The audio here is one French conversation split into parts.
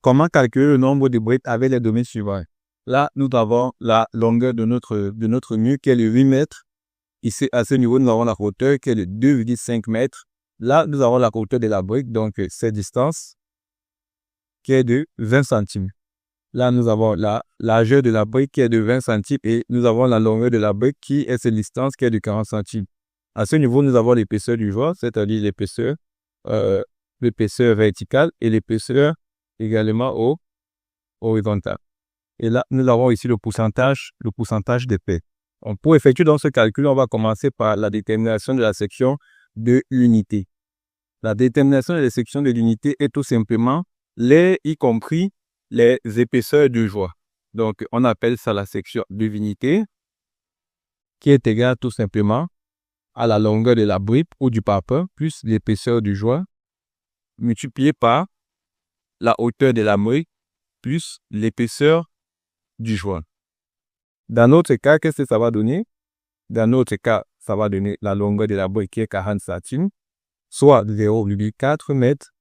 Comment calculer le nombre de briques avec les données suivantes? Là, nous avons la longueur de notre mur qui est de 8 mètres. Ici, à ce niveau, nous avons la hauteur qui est de 2,5 mètres. Là, nous avons la hauteur de la brique, donc cette distance qui est de 20 centimes. Là, nous avons la largeur de la brique qui est de 20 centimes et nous avons la longueur de la brique qui est cette distance qui est de 40 centimes. À ce niveau, nous avons l'épaisseur du joint, c'est-à-dire l'épaisseur verticale et l'épaisseur également horizontale. Et là, nous avons ici le pourcentage d'épais. Pour effectuer dans ce calcul, on va commencer par la détermination de la section de l'unité. La détermination de la section de l'unité est tout simplement y compris les épaisseurs du joint. Donc, on appelle ça la section de l'unité qui est égale tout simplement à la longueur de la brique ou du parpaing plus l'épaisseur du joint multiplié par la hauteur de la brique plus l'épaisseur du joint. Dans notre cas, qu'est-ce que ça va donner? Dans notre cas, ça va donner la longueur de la brique qui est 40 centimes, soit 0,4 mètres.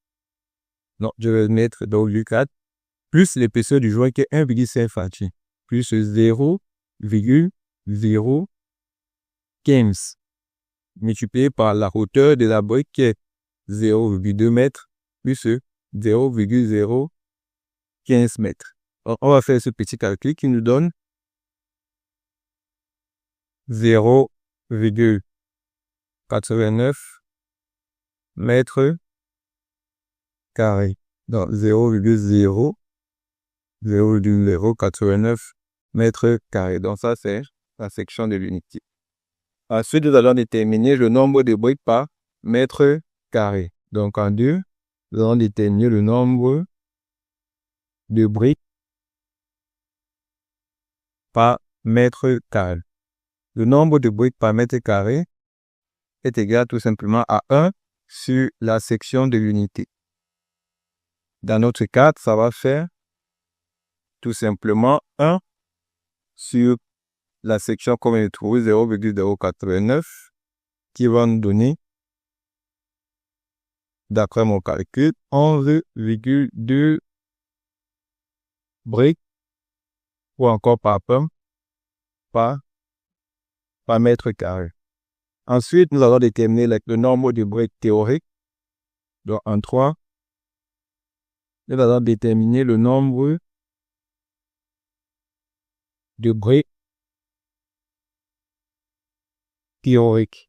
Non, je vais mettre 0,4 plus l'épaisseur du joint qui est 1,5 cm, plus 0,015 multiplié par la hauteur de la brique qui est 0,2 mètres plus 0,015 mètres. Alors, on va faire ce petit calcul qui nous donne 0,89 mètres carrés. Donc 0,089 mètres carrés. Donc ça, c'est la section de l'unité. Ensuite, nous allons déterminer le nombre de briques par mètre carré. Donc en deux, nous allons déterminer le nombre de briques par mètre carré. Le nombre de briques par mètre carré est égal tout simplement à 1 sur la section de l'unité. Dans notre cas, ça va faire tout simplement 1 sur la section qu'on vient de trouver, 0,089, qui va nous donner, d'après mon calcul, 11,2 briques ou encore parpaing par mètre carré. Ensuite, nous allons déterminer le nombre de briques théoriques. Donc, en 3, nous allons déterminer le nombre de briques théoriques.